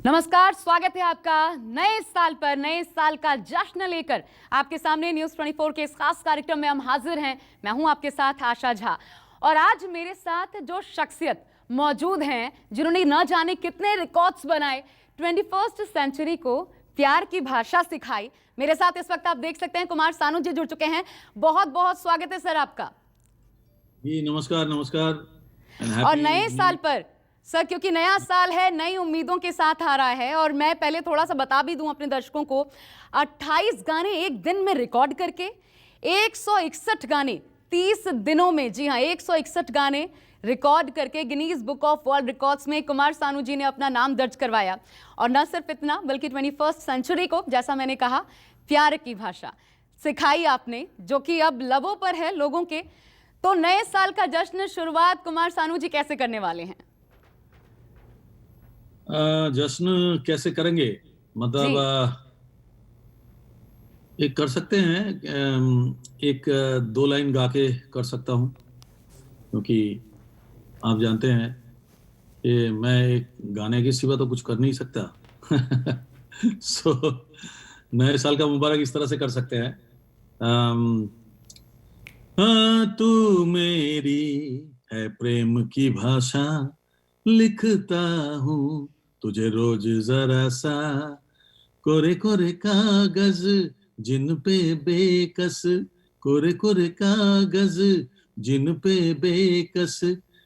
नमस्कार, स्वागत है आपका नए साल पर। नए साल का जश्न लेकर आपके सामने न्यूज़ 24 के इस खास कार्यक्रम में हम हाजिर हैं। मैं हूं आपके साथ आशा झा और आज मेरे साथ जो शख्सियत मौजूद हैं जिन्होंने न जाने कितने रिकॉर्ड्स बनाए, 21st सेंचुरी को प्यार की भाषा सिखाई। मेरे साथ इस वक्त आप देख सकते हैं कुमार सानू जी जुड़ चुके हैं। बहुत बहुत स्वागत है सर आपका। जी नमस्कार नमस्कार। और नए साल पर सर, क्योंकि नया साल है, नई उम्मीदों के साथ आ रहा है और मैं पहले थोड़ा सा बता भी दूं अपने दर्शकों को, 28 गाने एक दिन में रिकॉर्ड करके 161 गाने 30 दिनों में, जी हाँ 161 गाने रिकॉर्ड करके Guinness book of world records में कुमार सानू जी ने अपना नाम दर्ज करवाया। और न सिर्फ इतना बल्कि 21st सेंचुरी को, जैसा मैंने कहा, प्यार की भाषा सिखाई आपने, जो कि अब लबों पर है लोगों के। तो नए साल का जश्न शुरुआत कुमार सानू जी कैसे करने वाले हैं? जश्न कैसे करेंगे मतलब एक कर सकते हैं। एक दो लाइन गा के कर सकता हूँ, क्योंकि आप जानते हैं कि मैं एक गाने के सिवा तो कुछ कर नहीं सकता। सो नए साल का मुबारक इस तरह से कर सकते हैं। अम, हाँ तू मेरी है प्रेम की भाषा, लिखता हूँ तुझे रोज जरा सा, कोरे कोरे कागज जिन पे बेकस, कोरे कोरे कागज जिन पे बेकस,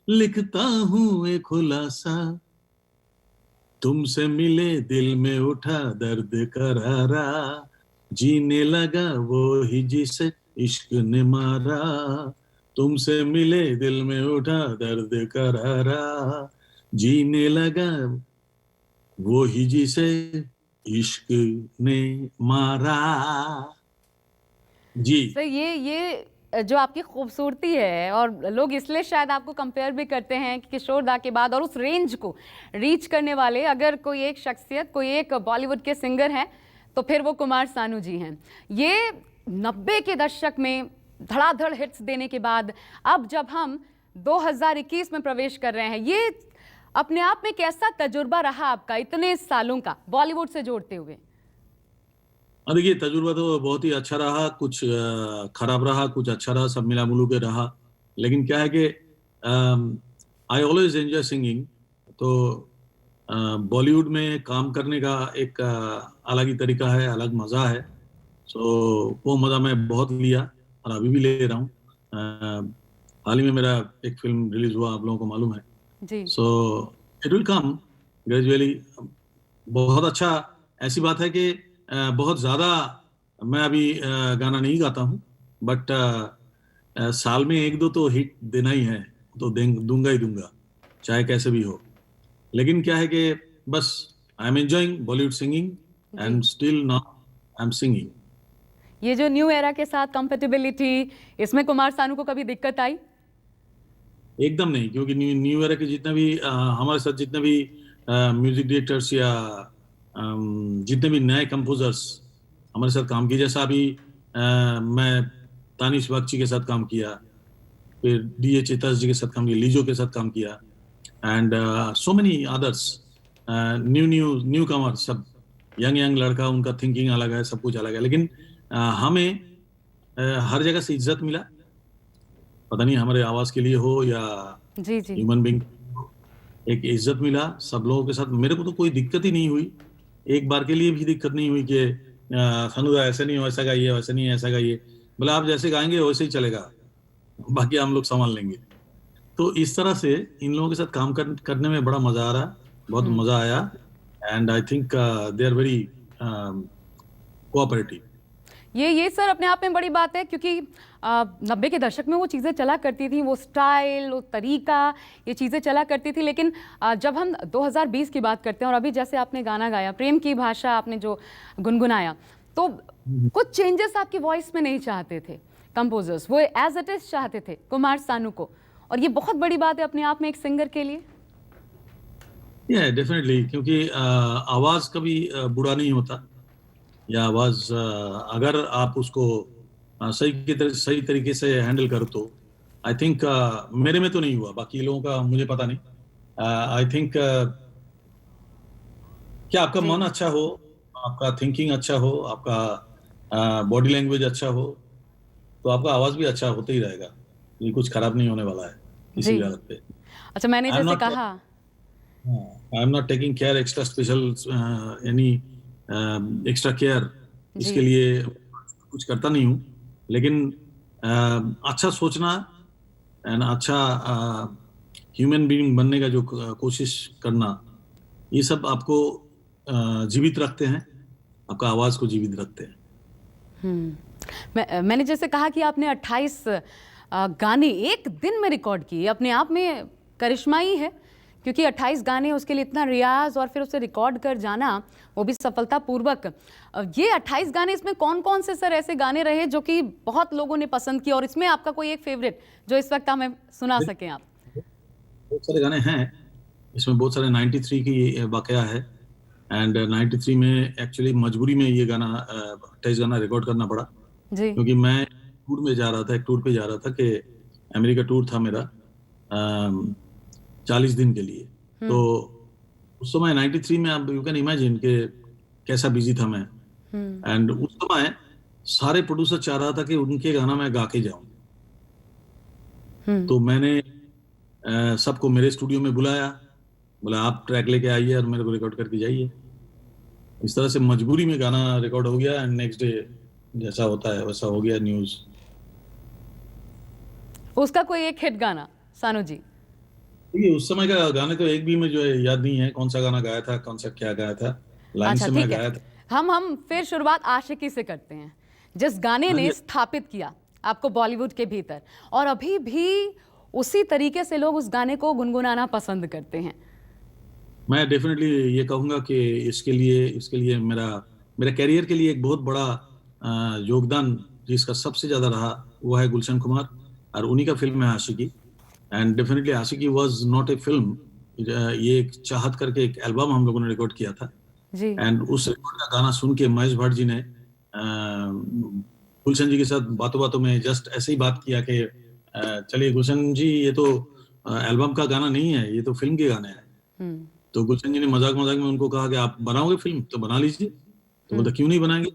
लिखता हूँ एक खुलासा, तुमसे मिले दिल में उठा दर्द करारा, जीने लगा वो ही जिसे इश्क ने मारा, तुमसे मिले दिल में उठा दर्द करारा, जीने लगा वो ही जिसे इश्क ने मारा। जी सर, ये जो आपकी खूबसूरती है, और लोग इसलिए शायद आपको कंपेयर भी करते हैं कि किशोर दा के बाद और उस रेंज को रीच करने वाले अगर कोई एक शख्सियत, कोई एक बॉलीवुड के सिंगर हैं तो फिर वो कुमार सानू जी हैं। ये 90 के दशक में धड़ाधड़ हिट्स देने के बाद अब जब हम 2021 में प्रवेश कर रहे हैं, ये अपने आप में कैसा तजुर्बा रहा आपका इतने सालों का बॉलीवुड से जोड़ते हुए? देखिए, तजुर्बा तो बहुत ही अच्छा रहा, कुछ खराब रहा, कुछ अच्छा रहा, सब मिला मिलू के रहा। लेकिन क्या है कि आई ऑलवेज एंजॉय सिंगिंग। तो बॉलीवुड में काम करने का एक अलग ही तरीका है, अलग मज़ा है। सो वो मज़ा मैं बहुत लिया और अभी भी ले रहा हूँ। हाल ही में मेरा एक फिल्म रिलीज हुआ, आप लोगों को मालूम है। जी so it will come gradually. बहुत अच्छा। ऐसी बात है कि बहुत ज़्यादा मैं अभी गाना नहीं गाता हूँ, बट साल में एक दो तो हिट देना ही है, तो दूंगा ही दूंगा, चाहे कैसे भी हो। लेकिन क्या है कि बस I am enjoying Bollywood singing ji. And still now I am singing. ये जो न्यू एरा के साथ कंपेटिबिलिटी, इसमें कुमार सानू को कभी दिक्कत आई? एकदम नहीं, क्योंकि न्यू ईरा के जितने भी हमारे साथ जितने भी म्यूजिक डायरेक्टर्स या जितने भी नए कंपोजर्स हमारे साथ काम किए, जैसा अभी मैं तानिश बागची के साथ काम किया, फिर D.H. चेतास जी के साथ काम किया, लीजो के साथ काम किया, and so many others, new new newcomer, सब यंग यंग लड़का, उनका थिंकिंग अलग है, सब कुछ अलग है। लेकिन हमें हर जगह से इज्जत मिला, पता नहीं हमारे आवाज के लिए हो या जी जी। ह्यूमन बीइंग, एक इज्जत मिला सब लोगों के साथ। मेरे को तो कोई दिक्कत ही नहीं हुई, एक बार के लिए भी दिक्कत नहीं हुई कि सनुदा ऐसे नहीं हो, ऐसा गाइए, वैसे नहीं ऐसा गाइए। बोला आप जैसे गाएंगे वैसे ही चलेगा, बाकी हम लोग संभाल लेंगे। तो इस तरह से इन लोगों के साथ काम करने में बड़ा मजा आ रहा, बहुत मजा आया। And I think they are very cooperative. ये सर अपने आप में बड़ी बात है, क्योंकि 90 के दशक में वो चीज़ें चला करती थी, वो स्टाइल, वो तरीका, ये चीज़ें चला करती थी। लेकिन जब हम 2020 की बात करते हैं और अभी जैसे आपने गाना गाया प्रेम की भाषा, आपने जो गुनगुनाया, तो कुछ चेंजेस आपकी वॉइस में नहीं चाहते थे कंपोजर्स, वो एज इट इज चाहते थे कुमार सानू को, और ये बहुत बड़ी बात है अपने आप में एक सिंगर के लिए। या डेफिनेटली, क्योंकि आवाज कभी बुरा नहीं होता, या आवाज अगर आप उसको सही तरीके से हैंडल करो तो आई थिंक, मेरे में तो नहीं हुआ, बाकी लोगों का मुझे पता नहीं। आई थिंक क्या आपका जी मन अच्छा हो, आपका थिंकिंग अच्छा हो, आपका बॉडी लैंग्वेज अच्छा हो, तो आपका आवाज भी अच्छा होते ही रहेगा। ये कुछ खराब नहीं होने वाला है किसी जी। भी हालत पे। अच्छा, मैंने आई एम जैसे नॉट कहा। I am not taking care extra special any extra care, जी। इसके लिए कुछ करता नहीं हूँ। लेकिन अच्छा सोचना एंड अच्छा ह्यूमन बीइंग बनने का जो कोशिश करना, ये सब आपको जीवित रखते हैं, आपका आवाज को जीवित रखते हैं। मैंने जैसे कहा कि आपने 28 गाने एक दिन में रिकॉर्ड किए, अपने आप में करिश्मा ही है, क्योंकि 28 गाने, उसके लिए इतना रियाज और फिर उसे रिकॉर्ड कर जाना, वो भी सफलतापूर्वक। ये 28 गाने, इसमें कौन कौन से सर ऐसे गाने रहे जो कि बहुत लोगों ने पसंद किया, और इसमें आपका कोई एक फेवरेट जो इस वक्त हमें सुना सकें आप? बहुत सारे गाने हैं इसमें, बहुत सारे 93 की वाकया है। एंड 93 में एक्चुअली मजबूरी में ये गाना 28 गाना रिकॉर्ड करना पड़ा, जी। क्योंकि मैं टूर में जा रहा था, एक टूर पे जा रहा था कि अमेरिका टूर था मेरा 40 दिन के लिए। तो उस समय 93 में आप यू कैन इमेजिन कि कैसा बिजी था मैं। एंड उस समय सारे प्रोड्यूसर चाह रहा था कि उनके गाना मैं गा के जाऊं। तो मैंने सबको मेरे स्टूडियो में बुलाया, बोला आप ट्रैक लेके आइए और मेरे को रिकॉर्ड करके जाइए। इस तरह से मजबूरी में गाना रिकॉर्ड हो गया, एंड नेक्स्ट डे जैसा होता है वैसा हो गया न्यूज। उसका कोई एक हिट गाना सानू जी? देखिए उस समय का गाने तो एक भी में जो है याद नहीं है, कौन सा गाना गाया था, कौन सा क्या गाया था, लाइन अच्छा से मैं ठीक है, गाया था। हम फिर शुरुआत आशिकी से करते हैं, जिस गाने हाँ ने जी। स्थापित किया आपको बॉलीवुड के भीतर, और अभी भी उसी तरीके से लोग उस गाने को गुनगुनाना पसंद करते हैं। मैं डेफिनेटली ये कहूंगा कि इसके लिए मेरा मेरा कैरियर के लिए एक बहुत बड़ा योगदान जिसका सबसे ज्यादा रहा, वो है गुलशन कुमार, और उन्हीं का फिल्म है Aashiqui. And definitely Aashiqui was not a film, ये एक चाहत करके एक एल्बम हम लोगों ने रिकॉर्ड किया था। जी। एंड उस रिकॉर्ड का गाना सुन के महेश भट्ट जी ने गुलशन जी के साथ बातों बातों में जस्ट ऐसे ही बात किया कि चलिए गुलशन जी, ये तो एल्बम का गाना नहीं है, ये तो फिल्म के गाने हैं। तो गुलशन जी ने मजाक मजाक में उनको कहा कि आप बनाओगे फिल्म तो बना लीजिए। तो बोलता क्यों नहीं बनाएंगे,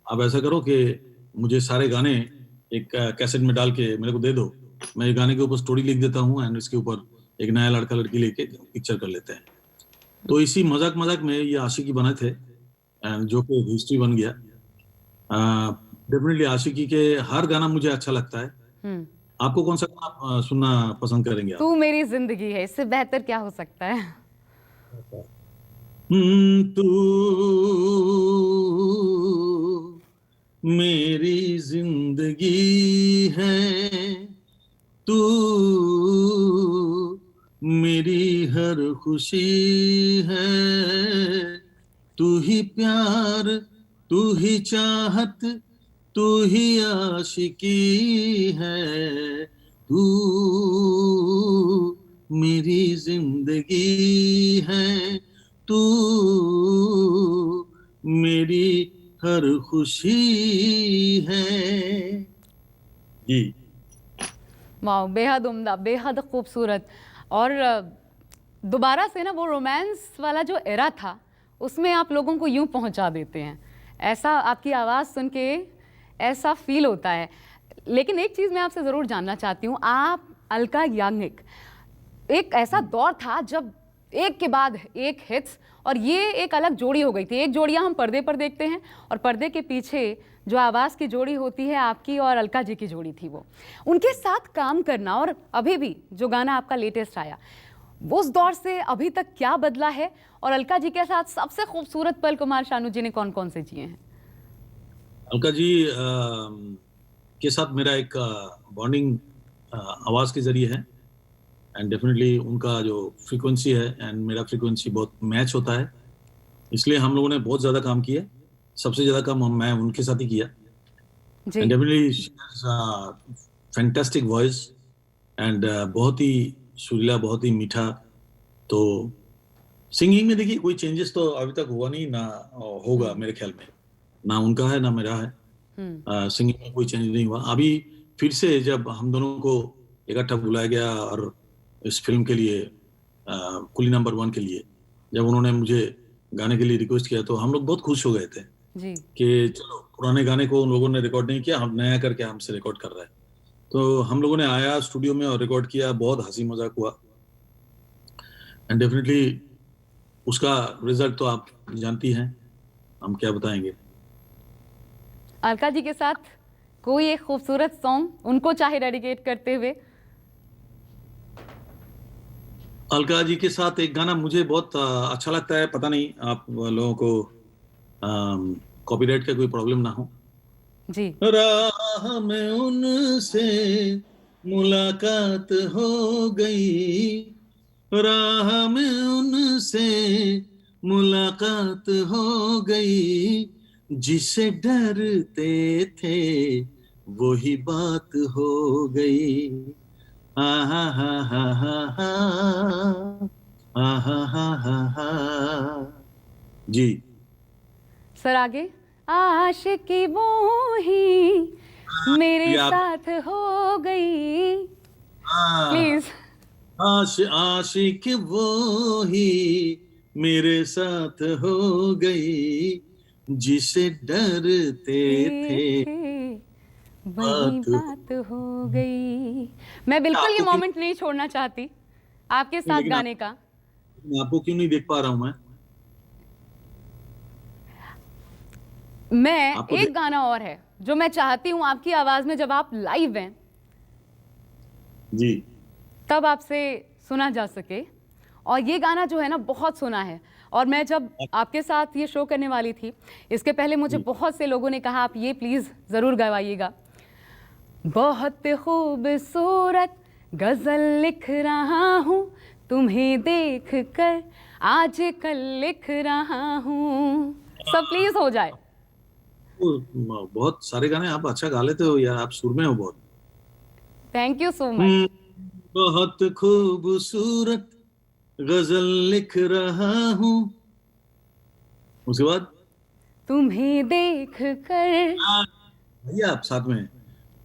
आप ऐसा करो कि मुझे सारे गाने एक कैसेट में डाल के मेरे को दे दो, मैं ये गाने के ऊपर स्टोरी लिख देता हूँ, एंड इसके ऊपर एक नया लड़का लड़की लेके पिक्चर कर लेते हैं। तो इसी मजाक मजाक में ये आशिकी बने थे, एंड जो कि हिस्ट्री बन गया। डेफिनेटली आशिकी के हर गाना मुझे अच्छा लगता है। आपको कौन सा गाना सुनना पसंद करेंगे आप? तू मेरी जिंदगी है, इससे बेहतर क्या हो सकता है? तू मेरी जिंदगी है, तू मेरी हर खुशी है, तू ही प्यार, तू ही चाहत, तू ही आशिकी है, तू मेरी जिंदगी है, तू मेरी हर खुशी है। जी। वाह, बेहद उम्दा, बेहद खूबसूरत। और दोबारा से ना वो रोमांस वाला जो एरा था, उसमें आप लोगों को यूं पहुंचा देते हैं, ऐसा आपकी आवाज़ सुन के ऐसा फील होता है। लेकिन एक चीज़ मैं आपसे ज़रूर जानना चाहती हूँ, आप अलका याग्निक, एक ऐसा दौर था जब एक के बाद एक हिट्स, और ये एक अलग जोड़ी हो गई थी। एक जोड़ियाँ हम पर्दे पर देखते हैं, और पर्दे के पीछे जो आवाज़ की जोड़ी होती है, आपकी और अलका जी की जोड़ी थी वो। उनके साथ काम करना, और अभी भी जो गाना आपका लेटेस्ट आया, उस दौर से अभी तक क्या बदला है, और अलका जी के साथ सबसे खूबसूरत पल कुमार शानू जी ने कौन कौन से जिए हैं? अलका जी के साथ मेरा एक बॉन्डिंग आवाज़ के जरिए है, एंड डेफिनेटली उनका जो फ्रीक्वेंसी है एंड मेरा फ्रीक्वेंसी बहुत मैच होता है, इसलिए हम लोगों ने बहुत ज़्यादा काम किया। सबसे ज़्यादा काम मैं उनके साथ ही किया। जी। And definitely fantastic voice, and बहुत ही सुरीला, बहुत ही मीठा। तो सिंगिंग में देखिए कोई चेंजेस तो अभी तक हुआ नहीं, ना होगा मेरे ख्याल में, ना उनका है ना मेरा है। सिंगिंग में कोई चेंज नहीं हुआ। अभी फिर से जब हम दोनों को इकट्ठा बुलाया गया और इस फिल्म के लिए कुली नंबर 1 के लिए जब उन्होंने मुझे गाने के लिए रिक्वेस्ट किया तो हम लोग बहुत खुश हो गए थे जी। कि चलो पुराने गाने को उन लोगों ने रिकॉर्ड नहीं किया, हम नया करके हमसे रिकॉर्ड कर रहा है। तो हम लोगों ने आया स्टूडियो में और रिकॉर्ड किया, बहुत हंसी मजाक हुआ एंड डेफिनेटली उसका रिजल्ट तो आप जानती हैं, हम क्या बताएंगे। अलका जी के साथ कोई एक खूबसूरत सॉन्ग उनको चाहे डेडिकेट करते हुए। अलका जी के साथ एक गाना मुझे बहुत अच्छा लगता है, पता नहीं आप लोगों को कॉपीराइट का कोई प्रॉब्लम ना हो। जी। राह में उनसे मुलाकात हो गई, राह में उनसे मुलाकात हो गई, जिसे डरते थे वही बात हो गई। आहा हा हा हा हा, आहा हा हा हा। जी। सर आगे। आशिकी वो ही मेरे ये आप साथ हो गई। प्लीज। आशिक वो ही मेरे साथ हो गई, जिसे डरते ते थे थे वही बात हो बात हो गई। मैं बिल्कुल ये आपको क्यों मोमेंट नहीं छोड़ना चाहती आपके नहीं, साथ गाने का। आपको क्यों नहीं देख पा रहा हूं मैं मैं आपको एक गाना और है जो मैं चाहती हूँ आपकी आवाज में, जब आप लाइव हैं जी तब आपसे सुना जा सके। और ये गाना जो है ना बहुत सुना है, और मैं जब आपके साथ ये शो करने वाली थी इसके पहले मुझे जी बहुत से लोगों ने कहा आप ये प्लीज जरूर गवाइएगा। बहुत खूबसूरत गजल लिख रहा हूँ तुम्हें देख कर, आज कल लिख रहा हूँ। सब प्लीज हो जाए। बहुत सारे गाने आप अच्छा गा लेते हो यार, आप सुर में हो बहुत। Thank you so much. Hmm, बहुत खूबसूरत गजल लिख रहा हूँ, उसके बाद तुम्हें देख कर। भैया आप साथ में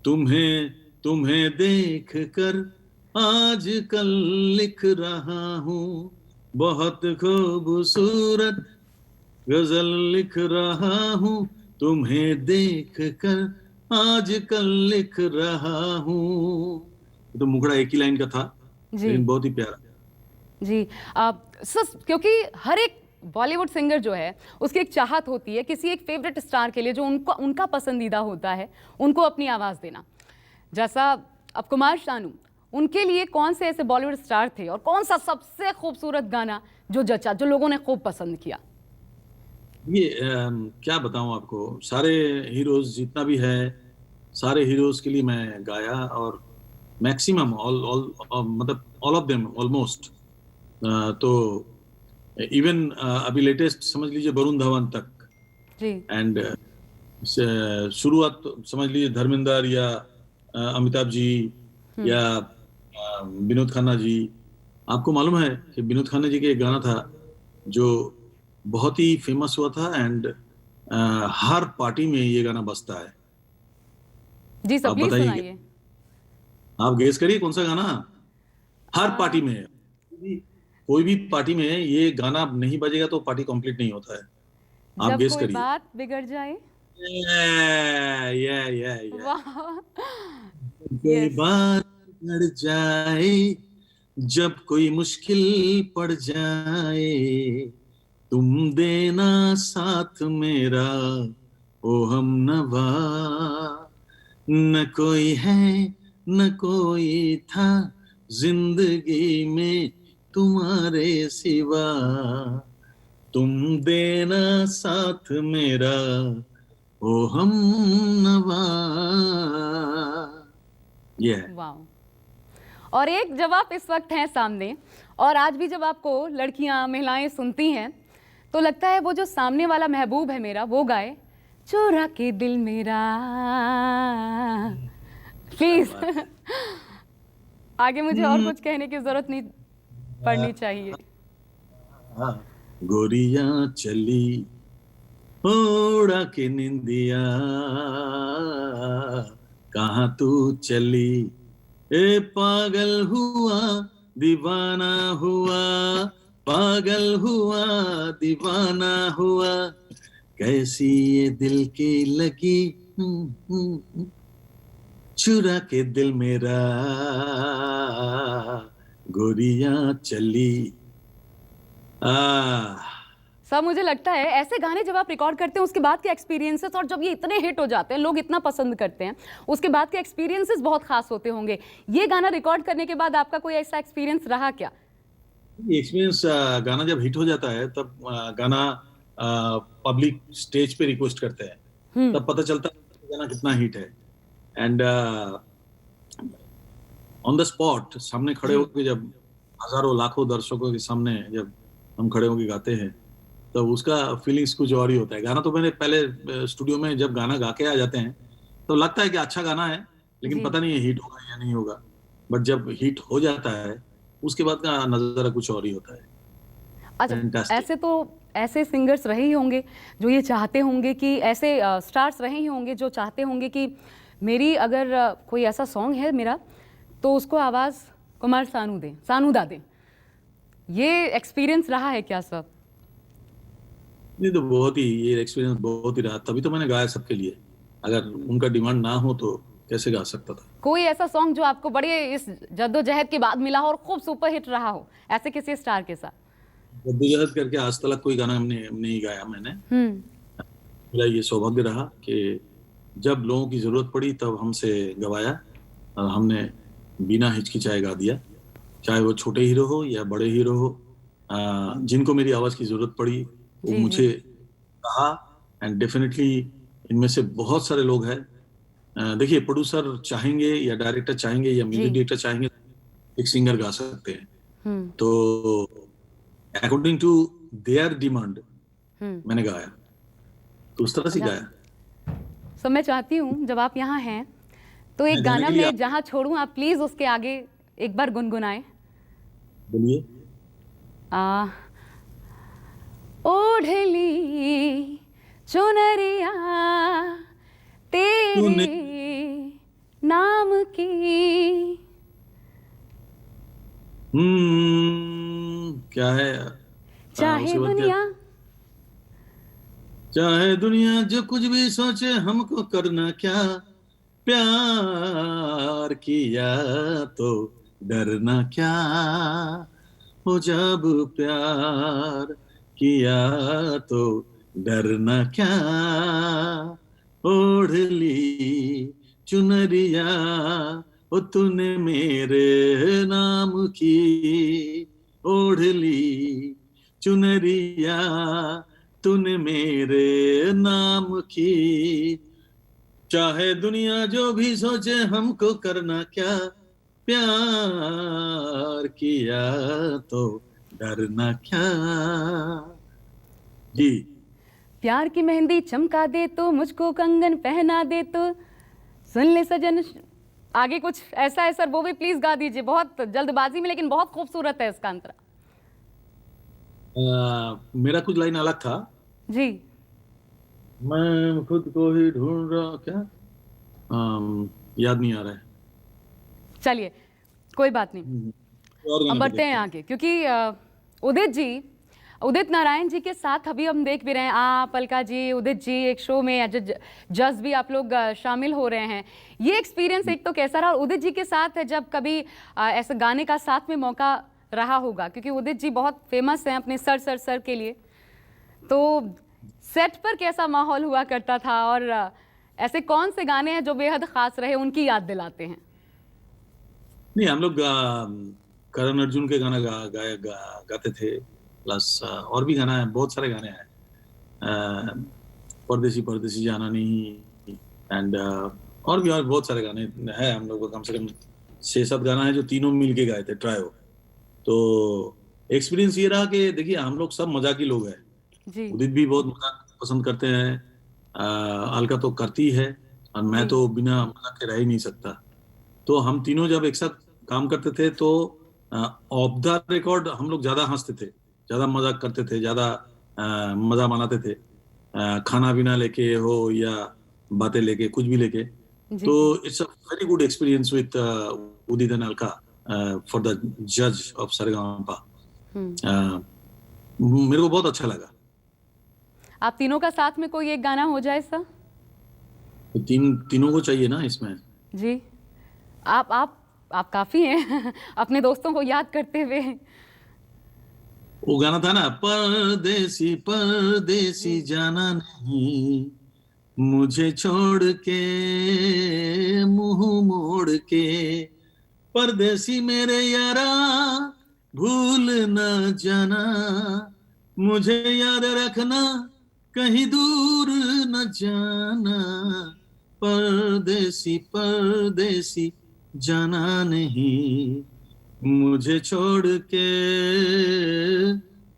तुम्हें तुम्हें देख कर आज कल लिख रहा हूँ, बहुत खूबसूरत गजल लिख रहा हूँ, तुम्हें देख कर आज कल लिख रहा हूँ। ये तो मुखड़ा एक ही लाइन का था, जी। लेकिन बहुत ही प्यारा। जी। क्योंकि हर एक बॉलीवुड सिंगर जो है उसकी एक चाहत होती है किसी एक फेवरेट स्टार के लिए जो उनका उनका पसंदीदा होता है, उनको अपनी आवाज़ देना। जैसा अब कुमार शानू, उनके लिए कौन से ऐसे बॉलीवुड स्टार थे और कौन सा सबसे खूबसूरत गाना जो जचा, जो लोगों ने खूब पसंद किया? ये क्या बताऊं आपको, सारे हीरोज जितना भी है, सारे हीरोज के लिए मैं गाया, और मैक्सिमम ऑल ऑल मतलब ऑल ऑफ देम ऑलमोस्ट। तो इवन अभी लेटेस्ट समझ लीजिए वरुण धवन तक, जी। एंड शुरुआत तो समझ लीजिए धर्मेंद्र या अमिताभ जी या विनोद खन्ना जी। आपको मालूम है कि विनोद खन्ना जी का एक गाना था जो बहुत ही फेमस हुआ था, एंड हर पार्टी में ये गाना बजता है। जी सर आप प्लीज बताइए, सुनाइए। आप गेस करिए कौन सा गाना हर पार्टी में है। कोई भी पार्टी में ये गाना नहीं बजेगा तो पार्टी कंप्लीट नहीं होता है। आप जब गेस कोई करिए। बात बिगड़ जाए। या वाह। कोई यस। बात बढ़ जाए, जब कोई मुश्किल पड़ जाए, तुम देना साथ मेरा ओ हम नवा, न कोई है न कोई था जिंदगी में तुम्हारे सिवा, तुम देना साथ मेरा ओ हम नवा। ये है। वाह। और एक जब आप इस वक्त हैं सामने, और आज भी जब आपको लड़कियां महिलाएं सुनती हैं, तो लगता है वो जो सामने वाला महबूब है मेरा वो गाए चुरा के दिल मेरा। प्लीज। आगे मुझे और कुछ कहने की जरूरत नहीं पड़नी चाहिए। गोरिया चली ओड़ा के निंदिया, कहाँ तू चली ए पागल हुआ दीवाना हुआ, पागल हुआ दीवाना हुआ, कैसी ये दिल की लगी, चुरा के दिल मेरा गोरियां चली। आ सब मुझे लगता है ऐसे गाने जब आप रिकॉर्ड करते हैं उसके बाद के एक्सपीरियंसेस, और जब ये इतने हिट हो जाते हैं, लोग इतना पसंद करते हैं, उसके बाद के एक्सपीरियंसेस बहुत खास होते होंगे। ये गाना रिकॉर्ड करने के बाद आपका कोई ऐसा एक्सपीरियंस रहा क्या? एक्सपीरियंस, गाना जब हिट हो जाता है तब गाना पब्लिक स्टेज पे रिक्वेस्ट करते हैं, तब पता चलता है कि गाना कितना हिट है। एंड ऑन द स्पॉट सामने खड़े जी। होकर जब हजारों लाखों दर्शकों के सामने जब हम खड़े होकर गाते हैं, तो उसका फीलिंग्स कुछ और ही होता है। गाना तो मैंने पहले स्टूडियो में जब गाना गा के आ जाते हैं तो लगता है कि अच्छा गाना है, लेकिन जी। पता नहीं है हिट होगा या नहीं होगा। बट जब हिट हो जाता है उसके बाद का नजारा कुछ और ही होता है। अच्छा, फैंटास्टिक। ऐसे तो ऐसे सिंगर्स रहे ही होंगे जो ये चाहते होंगे कि ऐसे स्टार्स रहे ही होंगे जो चाहते होंगे कि मेरी अगर कोई ऐसा सॉन्ग है मेरा तो उसको आवाज़ कुमार सानू दें, सानूदा दें। ये एक्सपीरियंस रहा है क्या सब? नहीं तो बहुत ही, ये एक्सपीरियंस बहुत ही रहा, तभी तो मैंने गाया सबके लिए। अगर उनका डिमांड ना हो तो कैसे गा सकता था। कोई ऐसा सॉन्ग जो आपको बड़े इस जद्दोजहद के बाद मिला हो और खूब सुपर हिट रहा हो ऐसे किसी स्टार के साथ? जद्दोजहद करके आज तक कोई गाना हमने नहीं गाया मैंने। मेरा ये सौभाग्य रहा कि जब लोगों की जरूरत पड़ी तब हमसे गवाया और हमने बिना हिचकिचाए गा दिया, चाहे वो छोटे हीरो हो या बड़े हीरो हो। जिनको मेरी आवाज की जरूरत पड़ी वो जी जी। मुझे कहा। एंड डेफिनेटली इनमें से बहुत सारे लोग हैं। देखिए, प्रोड्यूसर चाहेंगे या डायरेक्टर चाहेंगे या म्यूजिक जी। डायरेक्टर चाहेंगे, एक सिंगर गा सकते हैं। हम्म तो अकॉर्डिंग टू देयर डिमांड हम्म। मैंने गाया, तो उस तरह से अच्छा, गाया। सो मैं चाहती हूँ जब आप यहाँ हैं तो एक मैं गाने गाना के लिए मैं जहाँ छोड़ूँ आप प्लीज़ उसके आगे एक बार गुनगुनाएं। बोलिए। आ ओढ़ ली चुनरिया तेरे तूने नाम की। क्या है? चाहे उसके बाद क्या? दुनिया। चाहे दुनिया जो कुछ भी सोचे, हमको करना क्या, प्यार किया तो डरना क्या, हो जब प्यार किया तो डरना क्या, ओढ़ ली चुनरिया ओ तूने मेरे नाम की, ओढ़ ली चुनरिया तूने मेरे नाम की, चाहे दुनिया जो भी सोचे, हमको करना क्या, प्यार किया तो डरना क्या। जी। प्यार की मेहंदी चमका दे तो मुझको कंगन पहना दे तो सुन ले सजन। आगे कुछ ऐसा है सर, वो भी प्लीज गा दीजिए, बहुत जल्दबाजी में लेकिन बहुत खूबसूरत है इसका अंतरा। मेरा कुछ लाइन अलग था। जी। मैं खुद को ही ढूंढ रहा, क्या याद नहीं आ रहा है। चलिए कोई बात नहीं, और अब गाने पे बढ़ते हैं देखते हैं। आगे क्योंकि उदित जी, उदित नारायण जी के साथ अभी हम देख भी रहे हैं, आप अलका जी, उदित जी एक शो में एज जज भी आप लोग शामिल हो रहे हैं। ये एक्सपीरियंस एक तो कैसा रहा, और उदित जी के साथ जब कभी ऐसे गाने का साथ में मौका रहा होगा, क्योंकि उदित जी बहुत फेमस हैं अपने सर सर सर के लिए, तो सेट पर कैसा माहौल हुआ करता था, और ऐसे कौन से गाने हैं जो बेहद खास रहे, उनकी याद दिलाते हैं? नहीं, हम लोग करण अर्जुन के गाना गाते थे, प्लस और भी गाना है, बहुत सारे गाने हैं। परदेसी परदेसी जाना नहीं, एंड और बहुत सारे गाने हैं। हम लोग को कम से कम 6-7 गाना है जो तीनों मिल के गाए थे, ट्रायो। तो एक्सपीरियंस ये रहा कि देखिए, हम लोग सब मजाकी लोग हैं। जी उदित भी बहुत मजाक पसंद करते हैं, अलका तो करती है, और मैं जी तो बिना मजाक के रह ही नहीं सकता। तो हम तीनों जब एक साथ काम करते थे तो ऑफ द रिकॉर्ड हम लोग ज्यादा हंसते थे, ज्यादा मजाक करते थे, ज्यादा मजा मनाते थे। खाना पीना लेके हो या बातें लेके, कुछ भी लेके। जी तो जी। It's a very good experience with Udit and Alka for the जज ऑफ सारेगामापा। मेरे को बहुत अच्छा लगा। आप तीनों का साथ में कोई एक गाना हो जाए सर। तो तीनों को चाहिए ना इसमें। जी, आप काफी हैं अपने दोस्तों को याद करते हुए। वो गाना था ना, परदेसी जी परदेसी जाना नहीं, मुझे छोड़ के मुंह मोड़ के, परदेसी मेरे यारा भूल न जाना, मुझे याद रखना कहीं दूर न जाना, परदेसी परदेसी जाना नहीं, मुझे छोड़ के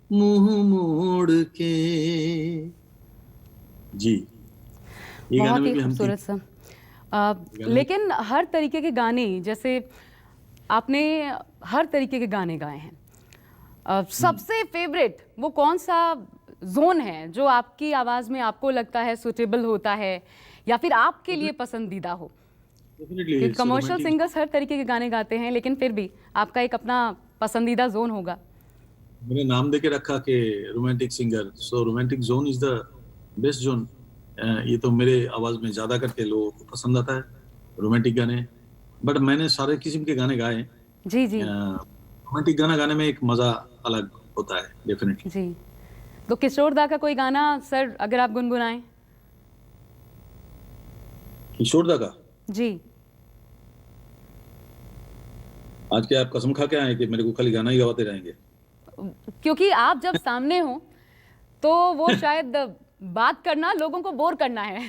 मुंह मोड़ के। जी, ये गाने बहुत में ही भी हम तीन खूबसूरत सर। गाने में। लेकिन हर तरीके के गाने, जैसे आपने हर तरीके के गाने गाए हैं, सबसे फेवरेट वो कौन सा जोन है जो आपकी आवाज़ में आपको लगता है सुटेबल होता है या फिर आपके लिए पसंदीदा हो? डेफिनेटली क्योंकि इट्स कमर्शियल रोमांटिक। सिंगर्स हर तरीके के गाने गाते हैं, लेकिन फिर भी आपका एक अपना पसंदीदा जोन होगा। मैंने नाम देके रखा कि romantic singer, so romantic zone is the west zone. ये तो मेरे आवाज में ज्यादा करके लोगों को पसंद आता है, रोमांटिक गाने। बट मैंने सारे किस्म के गाने गाए। जी जी रोमांटिक गाना गाने में एक मजा अलग होता है, डेफिनेटली। जी। तो किशोर दा का कोई गाना सर अगर आप गुनगुनाएं। किशोर दा का। जी। आज के आप कसम खा के आए कि मेरे को खाली गाना ही गवाते रहेंगे। क्योंकि आप जब सामने हो तो वो शायद बात करना लोगों को बोर करना है।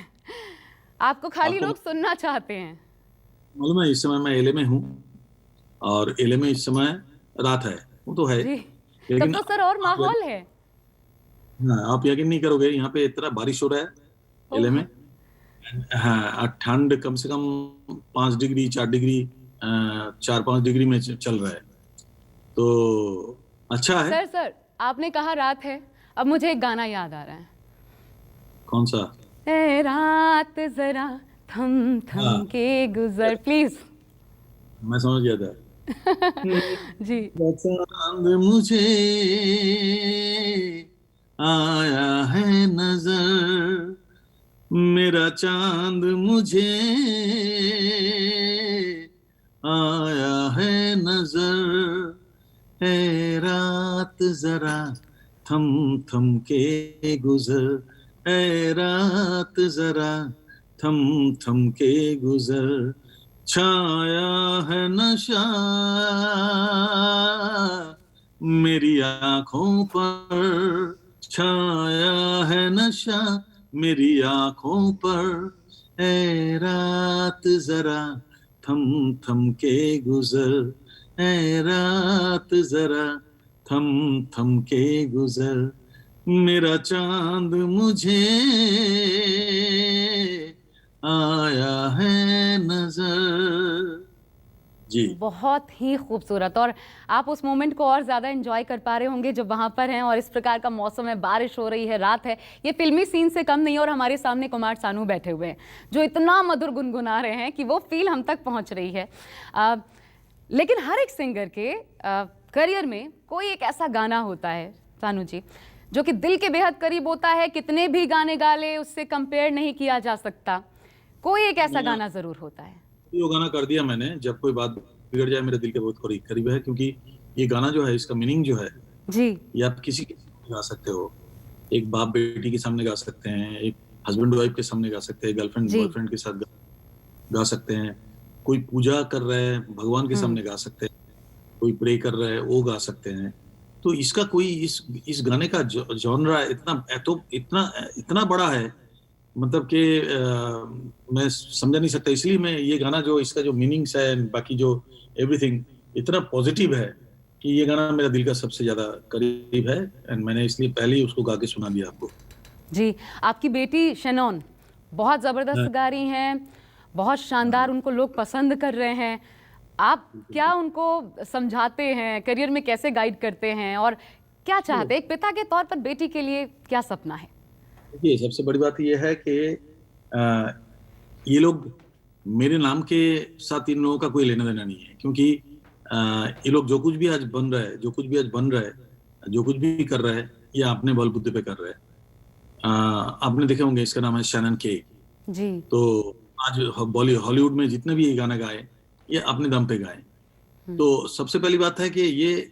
आपको खाली आपको लोग सुनना चाहते हैं। मालूम है, इस समय मैं एलए में हूँ, और एलए में इस समय रात है, वो तो है। जी, तब लेकिन तो सर और आप माहौल है। हाँ, आप यकीन नहीं करोगे, यहाँ पे इतना बारिश हो रहा है एलए ओह। में। हाँ, ठंड कम से कम 5 डिग्री 4 डिग्री 4-5 डिग्री में चल रहा है, तो अच्छा है। सर सर आपने कहा रात है, अब मुझे एक गाना याद आ रहा है। कौन सा? ए रात जरा थम थम हाँ, के गुजर, प्लीज। मैं समझ गया था। जी। चांद मुझे आया है नजर, मेरा चांद मुझे आया है नजर, है रात जरा थम थम के गुजर, है रात जरा थम थम के गुजर, छाया है नशा मेरी आंखों पर, छाया है नशा मेरी आंखों पर, है रात जरा थम थम के गुजर, है रात जरा थम थम के गुजर, मेरा चांद मुझे आया है नजर। जी। बहुत ही खूबसूरत। और आप उस मोमेंट को और ज़्यादा एंजॉय कर पा रहे होंगे जब वहाँ पर हैं और इस प्रकार का मौसम है, बारिश हो रही है, रात है। ये फिल्मी सीन से कम नहीं है। और हमारे सामने कुमार सानू बैठे हुए हैं जो इतना मधुर गुनगुना रहे हैं कि वो फील हम तक पहुँच रही है। लेकिन हर एक सिंगर के करियर में कोई एक ऐसा गाना होता है सानू जी जो कि दिल के बेहद करीब होता है। कितने भी गाने गा ले उससे कंपेयर नहीं किया जा सकता। कोई एक ऐसा गाना ज़रूर होता है। वो गाना कर दिया मैंने, जब कोई बात बिगड़ जाए मेरे दिल के बहुत करीब करीब है, क्योंकि ये गाना जो है, इसका मीनिंग जो है, जी ये आप किसी के सामने गा सकते हो। एक बाप बेटी के सामने गा सकते हैं, एक हस्बैंड वाइफ के सामने गा सकते हैं, गर्लफ्रेंड जी। बॉयफ्रेंड के साथ गा सकते हैं, कोई पूजा कर रहा है भगवान के सामने गा सकते हैं, कोई प्रे कर रहा है वो गा सकते हैं। तो इसका कोई इस गाने का जॉनरा इतना तो इतना इतना बड़ा है, मतलब कि मैं समझा नहीं सकता। इसलिए मैं ये गाना जो इसका जो मीनिंग्स है, बाकी जो एवरीथिंग इतना पॉजिटिव है कि ये गाना मेरा दिल का सबसे ज्यादा करीब है, एंड मैंने इसलिए पहले ही उसको गा के सुना दिया आपको। जी। आपकी बेटी शनौन बहुत ज़बरदस्त हाँ, गा रही हैं, बहुत शानदार, हाँ, उनको लोग पसंद कर रहे हैं। आप क्या उनको समझाते हैं, करियर में कैसे गाइड करते हैं और क्या चाहते हैं? एक पिता के तौर पर बेटी के लिए क्या सपना है? देखिए, सबसे बड़ी बात ये है कि अ, ये लोग मेरे नाम के साथ इन लोगों का कोई लेना देना नहीं है, क्योंकि ये लोग जो कुछ भी आज बन रहा है, जो कुछ भी आज बन रहा है, जो कुछ भी कर रहा है, या अपने बलबूते पे कर रहे हैं। आपने देखे होंगे, इसका नाम है शैनन के। जी। तो आज हॉलीवुड में जितने भी ये गाना गाए, ये अपने दम पे गाए। तो सबसे पहली बात है कि ये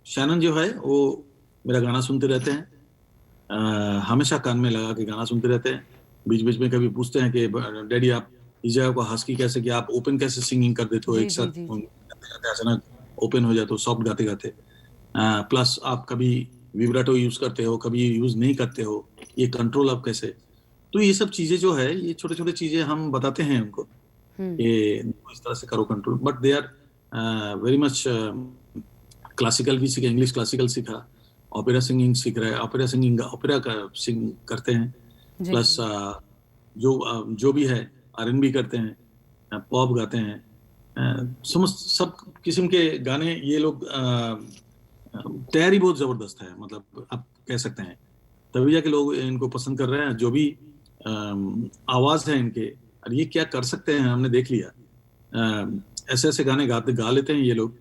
शैनन जो है वो मेरा गाना सुनते रहते हैं। हमेशा कान में लगा के गाना सुनते रहते हैं। बीच बीच में कभी पूछते हैं कि डैडी आप इस जगह को हस्की कैसे किया, आप ओपन कैसे सिंगिंग कर देते हो जी एक जी साथ जी जी। गाते गाते अचानक ओपन हो जाते हो सॉफ्ट गाते गाते। प्लस आप कभी विब्राटो यूज करते हो, कभी यूज नहीं करते हो, ये कंट्रोल आप कैसे। तो ये सब चीजें जो है, ये छोटे छोटे चीजें हम बताते हैं उनको कि इस तरह से करो control. But they are very much classical भी सीखा, इंग्लिश क्लासिकल सीखा, ओपेरा सिंगिंग सीख रहा है, ओपेरा सिंगिंग ओपेरा का सिंग करते हैं। जी प्लस जो भी है आरएनबी करते हैं, पॉप गाते हैं, समझ सब किस्म के गाने ये लोग। तैयारी बहुत जबरदस्त है, मतलब आप कह सकते हैं। तभी जाके लोग इनको पसंद कर रहे हैं। जो भी आवाज है इनके, और ये क्या कर सकते हैं हमने देख लिया। ऐसे ऐसे गाने गाते गा लेते हैं ये लोग।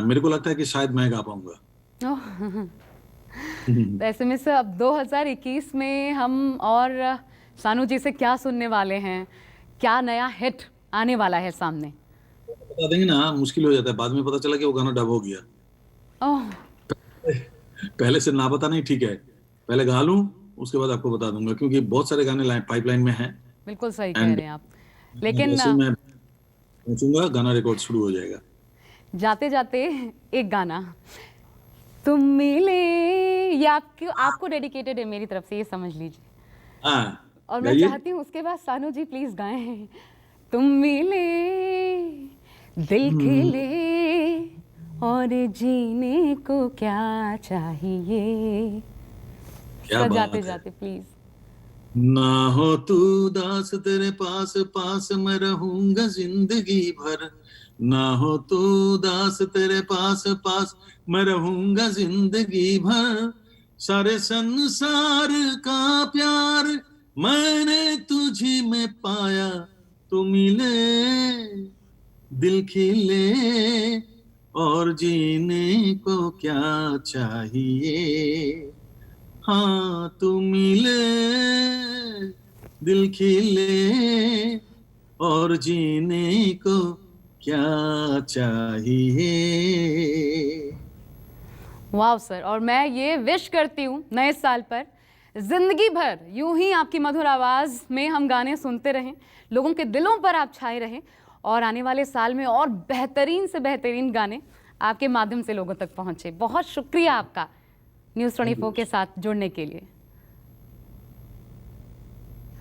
मेरे को लगता है कि शायद मैं गा पाऊंगा। ओह, तो ऐसे में से अब 2021 में हम और सानू जी से क्या सुनने वाले हैं, क्या नया हिट आने वाला है सामने? बता देंगे ना, मुश्किल हो जाता है। बाद में पता चला कि वो गाना डब हो गया। ओह, पहले से ना पता नहीं, ठीक है, पहले गा लूं, उसके बाद आपको बता दूंगा, क्योंकि बहुत सारे गाने पाइपलाइन में हैं। बिल्कुल सही कह एंड रहे हैं आप। लेकिन जैसे ही मैं पहुंचूंगा, गाना रिकॉर्ड शुरू हो जाएगा। जाते जाते एक गाना, तुम मिले, ये आपको डेडिकेटेड है मेरी तरफ से, ये समझ लीजिए। हाँ, और मैं गाइए। चाहती हूँ उसके बाद सानू जी प्लीज गाएं, तुम मिले, दिल खिले, और जीने को क्या चाहिए। क्या सर बात जाते है। जाते प्लीज। ना हो तू दास, तेरे पास पास मैं रहूंगा जिंदगी भर। ना हो तू दास, तेरे पास पास मैं रहूंगा जिंदगी भर। सारे संसार का प्यार मैंने तुझी में पाया। तू मिले, दिल खिले, और जीने को क्या चाहिए। हाँ, तू मिले, दिल खिले, और जीने को क्या चाहिए। वाह सर, और मैं ये विश करती हूँ नए साल पर जिंदगी भर यूं ही आपकी मधुर आवाज़ में हम गाने सुनते रहें, लोगों के दिलों पर आप छाए रहें, और आने वाले साल में और बेहतरीन से बेहतरीन गाने आपके माध्यम से लोगों तक पहुँचे। बहुत शुक्रिया आपका न्यूज़ 24 के साथ जुड़ने के लिए।